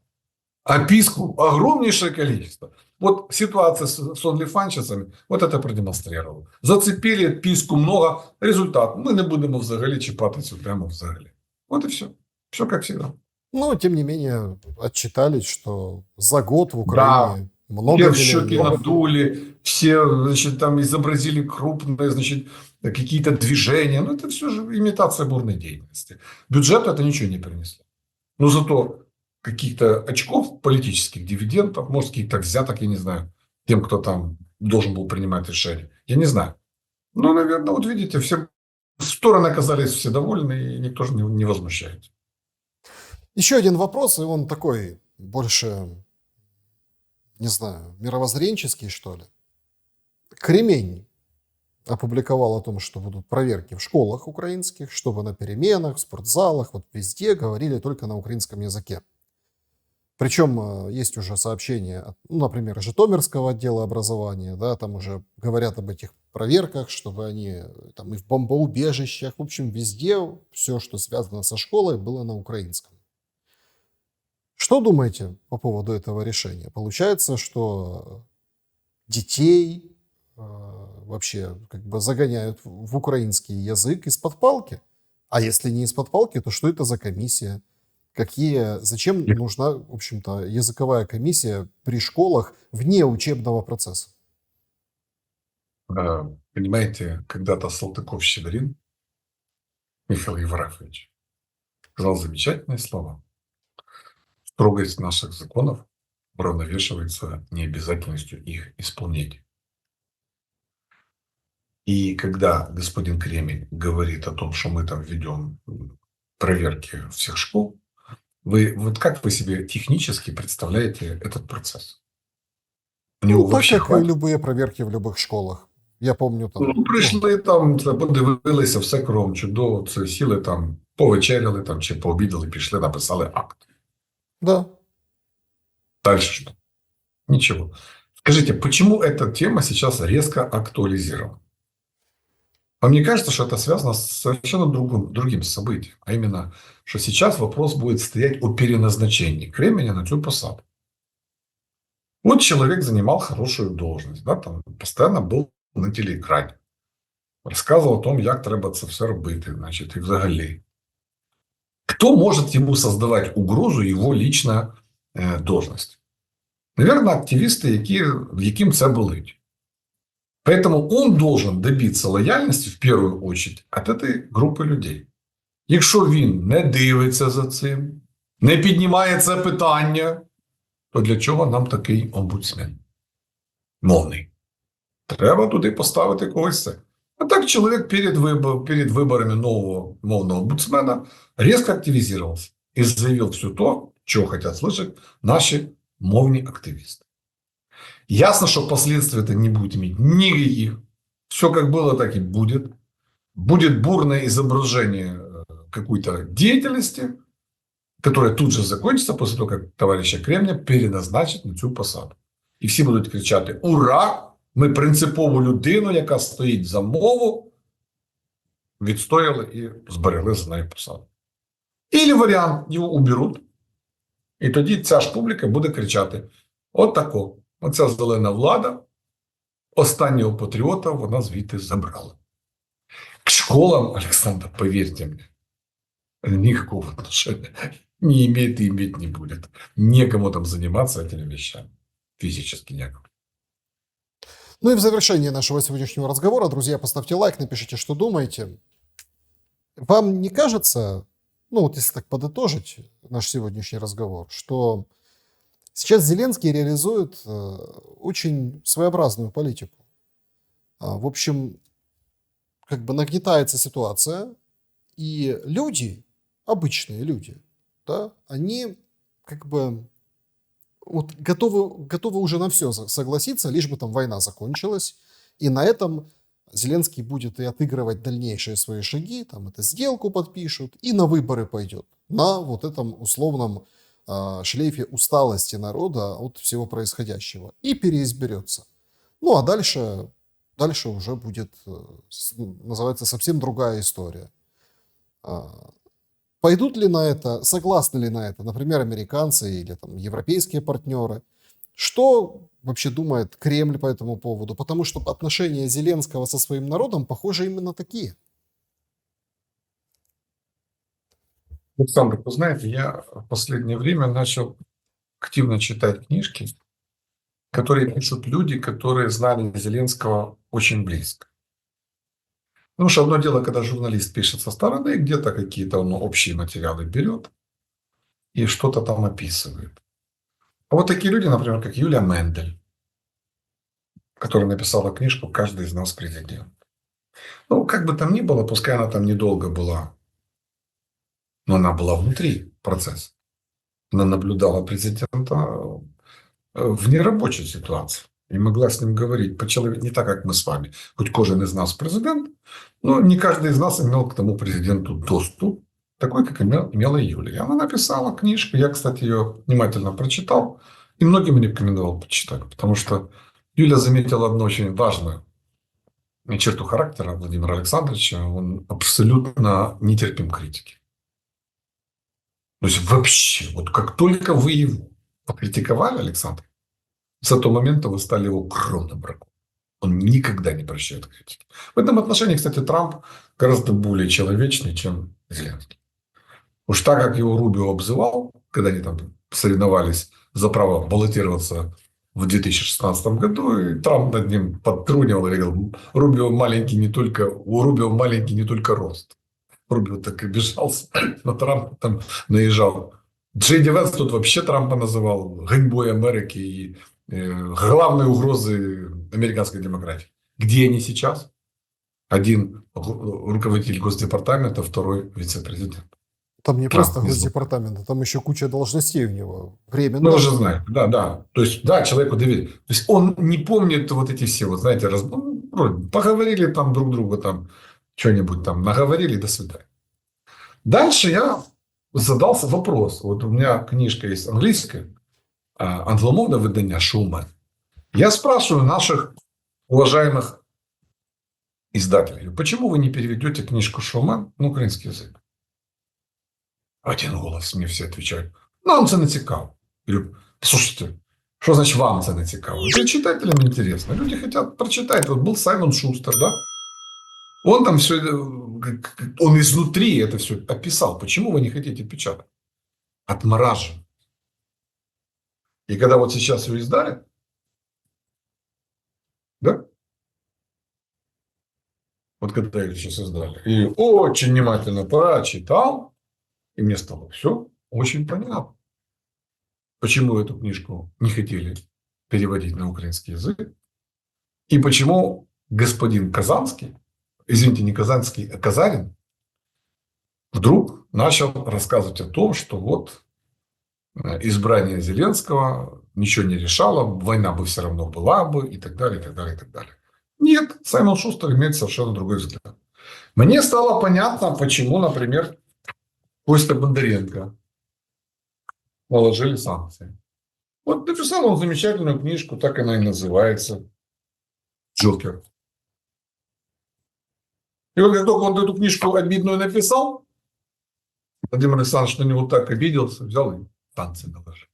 а писку огромнейшее количество. Вот ситуация с онліфанщицами, вот это продемонстрировала. Зацепили писку много, результат. Мы не будем взагалі чіпати цю тему взагалі. Вот и все. Все как всегда. Но, тем не менее, отчитались, что за год в Да. Украине много Все в щеки миллионеров. надули, все, значит, там изобразили крупные, значит, какие-то движения. Ну, это все же имитация бурной деятельности. Бюджету это ничего не принесло. Но зато каких-то очков политических, дивидендов, может, каких-то взяток, я не знаю, тем, кто там должен был принимать решения. Я не знаю. Но, наверное, вот видите, все стороны оказались все довольны, и никто же не возмущается. Еще один вопрос, и он такой больше, не знаю, мировоззренческий, что ли. Кремень опубликовал о том, что будут проверки в школах украинских, чтобы на переменах, в спортзалах, вот везде говорили только на украинском языке. Причем есть уже сообщения, ну, например, Житомирского отдела образования, да, там уже говорят об этих проверках, чтобы они там и в бомбоубежищах, в общем, везде все, что связано со школой, было на украинском. Что думаете по поводу этого решения? Получается, что детей вообще как бы загоняют в украинский язык из-под палки? А если не из-под палки, то что это за комиссия? Зачем нужна, в общем-то, языковая комиссия при школах вне учебного процесса? Понимаете, когда-то Салтыков-Щедрин Михаил Евграфович сказал замечательные слова. Строгость наших законов уравновешивается необязательностью их исполнения. И когда господин Кремень говорит о том, что мы там ведем проверки всех школ, вот как вы себе технически представляете этот процесс? У него Ну, так вообще как и хватит? любые проверки в любых школах. Я помню там. Ну, прийшли там, подивилися, все кругом чудово, це сіли там, повечеряли там, чи пообідали, пішли, написали акт. Да. Дальше что? Ничего. Скажите, почему эта тема сейчас резко актуализирована? А мне кажется, что это связано с совершенно другим событием. А именно, что сейчас вопрос будет стоять о переназначении Кремня на эту посаду. Вот человек занимал хорошую должность, да, там постоянно был на телеэкрані. Розказував о том, як треба це все робити, значить, і взагалі. Кто может ему создавать угрозу его личная должность? Наверное, активисты, яким це болить. Поэтому он должен добиться лояльности, в первую очередь, от этой группы людей. Якщо він не дивиться за цим, не піднімає це питання, то для чого нам такий омбудсмен? Мовний. Треба туди поставити когось. А так человек перед выборами нового мовного омбудсмена резко активизировался и заявил все то, чего хотят слышать наши мовные активисты. Ясно, что последствия это не будет иметь никаких. Все как было, так и будет. Будет бурное изображение какой-то деятельности, которая тут же закончится после того, как товарища Кремня переназначат на цю посаду. І всі будуть кричати: «Ура! Ми принципову людину, яка стоїть за мову, відстояли і зберегли за нею посаду». Ілі варіант, його уберуть, і тоді ця ж публіка буде кричати: «Отако, оця зелена влада, останнього патріота вона звідти забрала». К школам, Александр, поверьте мне, никакого отношения не имеет и иметь не будет. Некому там заниматься этими вещами. Физически некому. Ну и в завершении нашего сегодняшнего разговора, друзья, поставьте лайк, напишите, что думаете. Вам не кажется, ну вот если так подытожить наш сегодняшний разговор, что сейчас Зеленский реализует очень своеобразную политику? В общем, как бы нагнетается ситуация, и люди, обычные люди, да, они как бы вот готовы уже на все согласиться, лишь бы там война закончилась, и на этом Зеленский будет и отыгрывать дальнейшие свои шаги, там это сделку подпишут, и на выборы пойдет, на вот этом условном шлейфе усталости народа от всего происходящего, и переизберется. Ну, а дальше уже будет, называется, совсем другая история. Пойдут ли на это, согласны ли на это, например, американцы или там, европейские партнеры? Что вообще думает Кремль по этому поводу? Потому что отношения Зеленского со своим народом, похоже, именно такие. Александр, вы знаете, я в последнее время начал активно читать книжки, которые пишут люди, которые знали Зеленского очень близко. Потому что одно дело, когда журналист пишет со стороны, где-то какие-то общие материалы берет и что-то там описывает. А вот такие люди, например, как Юлия Мендель, которая написала книжку «Каждый из нас президент». Ну, как бы там ни было, пускай она там недолго была, но она была внутри процесса. Она наблюдала президента в нерабочей ситуации. И могла с ним говорить по-человечески, не так, как мы с вами. Хоть кожен из нас президент, но не каждый из нас имел к тому президенту доступ, такой, как имела Юлия. Она написала книжку, я, кстати, ее внимательно прочитал, и многим рекомендовал почитать, потому что Юля заметила одну очень важную черту характера Владимира Александровича: он абсолютно нетерпим критики. То есть вообще, вот как только вы его покритиковали, Александр, с этого момента вы стали его кровным врагом. Он никогда не прощает критики. В этом отношении, кстати, Трамп гораздо более человечный, чем Зеленский. Уж так, как его Рубио обзывал, когда они там соревновались за право баллотироваться в 2016 году, и Трамп над ним подтрунивал и говорил: у Рубио маленький не только рост. Рубио так обижался, на Трампа там наезжал. Джей Ди Венс тут вообще Трампа называл ганьбой Америки и главной угрозой американской демократии. Где они сейчас? Один руководитель Госдепартамента, второй вице-президент. Там не просто Госдепартамент, там еще куча должностей у него. Временно. Ну, вы же знаете, да. То есть, да, человеку доверить. То есть, он не помнит вот эти все, вот знаете, поговорили там друг другу, там, что-нибудь там наговорили, до свидания. Дальше я задался вопрос. Вот у меня книжка есть английская, англомовное выдание «Шоумен». Я спрашиваю наших уважаемых издателей: почему вы не переведете книжку «Шоумен» на украинский язык? Один голос мне все отвечают: нам це не цікаво. Я говорю: слушайте, что значит вам це не цікаво? Это читателям интересно. Люди хотят прочитать. Вот был Саймон Шустер, да? Он там все, он изнутри это все описал. Почему вы не хотите печатать? Отморажен. И когда вот сейчас ее издали, да? Вот когда ее сейчас издали, и очень внимательно прочитал, и мне стало все очень понятно, почему эту книжку не хотели переводить на украинский язык, и почему господин Казанский, извините, не Казанский, а Казарин, вдруг начал рассказывать о том, что вот избрание Зеленского ничего не решало, война бы все равно была бы, и так далее, и так далее, и так далее. Нет, Саймон Шустер имеет совершенно другой взгляд. Мне стало понятно, почему, например, Костя Бондаренко наложили санкции. Вот написал он замечательную книжку, так она и называется «Джокер». И вот как только он эту книжку обидную написал, Владимир Александрович на него так обиделся, взял и санкции наложил.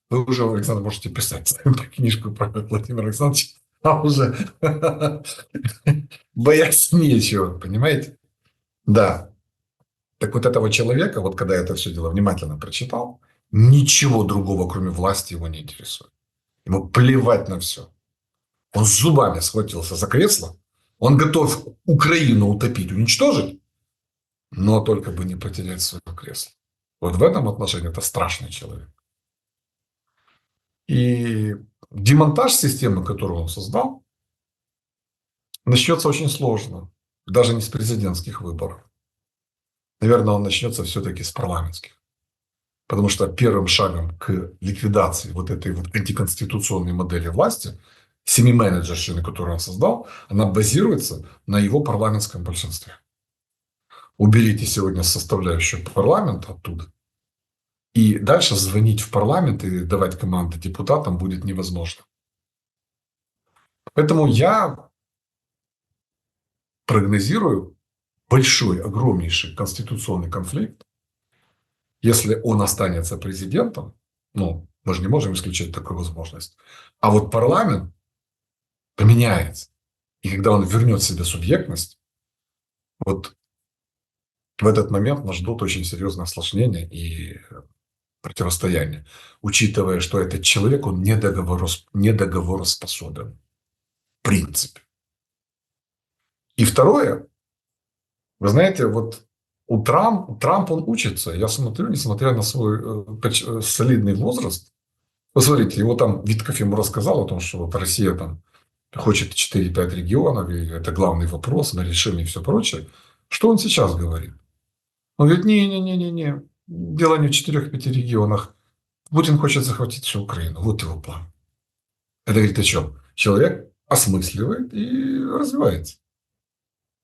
Вы уже, Александр, можете писать книжку про Владимира Александровича, а уже бояться нечего, понимаете? Да. Так вот этого человека, вот когда я это все дело внимательно прочитал, ничего другого, кроме власти, его не интересует. Ему плевать на все. Он зубами схватился за кресло. Он готов Украину утопить, уничтожить, но только бы не потерять свое кресло. Вот в этом отношении это страшный человек. И демонтаж системы, которую он создал, начнется очень сложно. Даже не с президентских выборов. Наверное, он начнется все-таки с парламентских. Потому что первым шагом к ликвидации вот этой вот антиконституционной модели власти, семи-менеджерщины, которую он создал, она базируется на его парламентском большинстве. Уберите сегодня составляющую парламента оттуда, и дальше звонить в парламент и давать команды депутатам будет невозможно. Поэтому я прогнозирую большой, огромнейший конституционный конфликт. Если он останется президентом, ну, мы же не можем исключать такую возможность. А вот парламент поменяется. И когда он вернет себе субъектность, вот в этот момент нас ждут очень серьезные осложнения и противостояния. Учитывая, что этот человек, он недоговороспособен. В принципе. И второе, вы знаете, вот Трамп он учится. Я смотрю, несмотря на свой солидный возраст. Посмотрите, его там Витков ему рассказал о том, что вот Россия там хочет 4-5 регионов, и это главный вопрос, мы решим и все прочее. Что он сейчас говорит? Он говорит: не, дело не в 4-5 регионах. Путин хочет захватить всю Украину. Вот его план. Это говорит о чем? Человек осмысливает и развивается.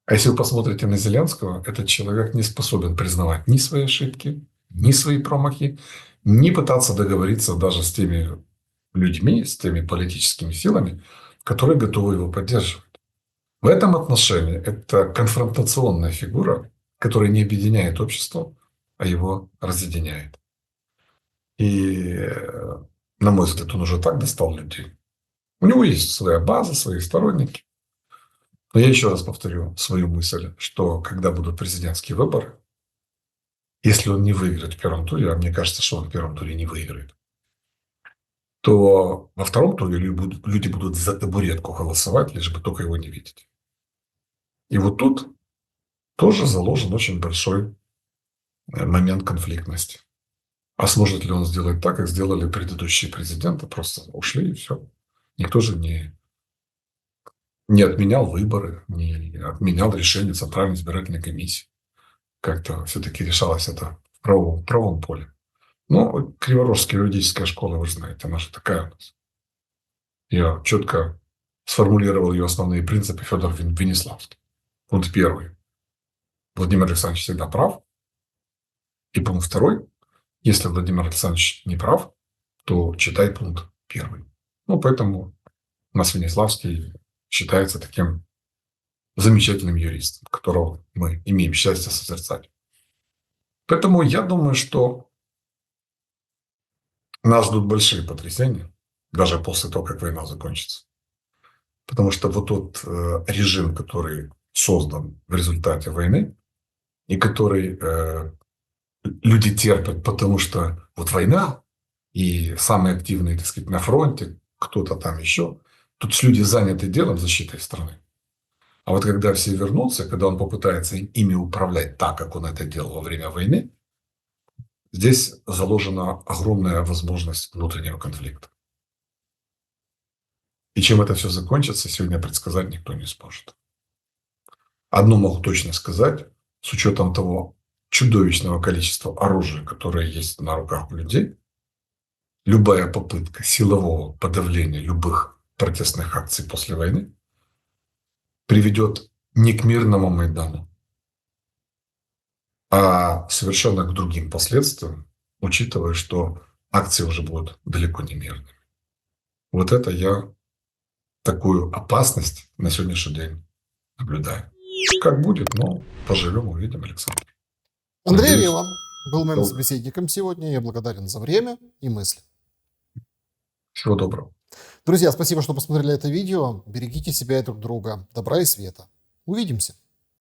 А если вы посмотрите на Зеленского, этот человек не способен признавать ни свои ошибки, ни свои промахи, ни пытаться договориться даже с теми людьми, с теми политическими силами, которые готовы его поддерживать. В этом отношении это конфронтационная фигура, которая не объединяет общество, а его разъединяет. И, на мой взгляд, он уже так достал людей. У него есть своя база, свои сторонники. Но я еще раз повторю свою мысль, что когда будут президентские выборы, если он не выиграет в первом туре, а мне кажется, что он в первом туре не выиграет, то во втором туре люди будут за табуретку голосовать, лишь бы только его не видеть. И вот тут тоже заложен очень большой момент конфликтности. А сможет ли он сделать так, как сделали предыдущие президенты? Просто ушли и все. Никто же не отменял выборы, не отменял решение Центральной избирательной комиссии. Как-то все-таки решалось это в правом поле. Ну, Криворожская юридическая школа, вы же знаете, она же такая у нас. Я четко сформулировал ее основные принципы Федор Венеславский. Пункт первый. Владимир Александрович всегда прав. И пункт второй. Если Владимир Александрович не прав, то читай пункт первый. Ну, поэтому у нас Венеславский считается таким замечательным юристом, которого мы имеем счастье созерцать. Поэтому я думаю, что нас ждут большие потрясения, даже после того, как война закончится. Потому что вот тот режим, который создан в результате войны, и который люди терпят, потому что вот война, и самые активные, так сказать, на фронте, кто-то там еще, тут люди заняты делом защитой страны. А вот когда все вернутся, когда он попытается ими управлять так, как он это делал во время войны, здесь заложена огромная возможность внутреннего конфликта. И чем это все закончится, сегодня предсказать никто не сможет. Одно могу точно сказать, с учетом того чудовищного количества оружия, которое есть на руках у людей, любая попытка силового подавления любых протестных акций после войны приведет не к мирному Майдану, а совершенно к другим последствиям, учитывая, что акции уже будут далеко не мирными. Вот это я такую опасность на сегодняшний день наблюдаю. Как будет, но поживем, увидим, Александр. Андрей Надеюсь, Ревва был моим долго. собеседником сегодня. Я благодарен за время и мысли. Всего доброго. Друзья, спасибо, что посмотрели это видео. Берегите себя и друг друга. Добра и света. Увидимся.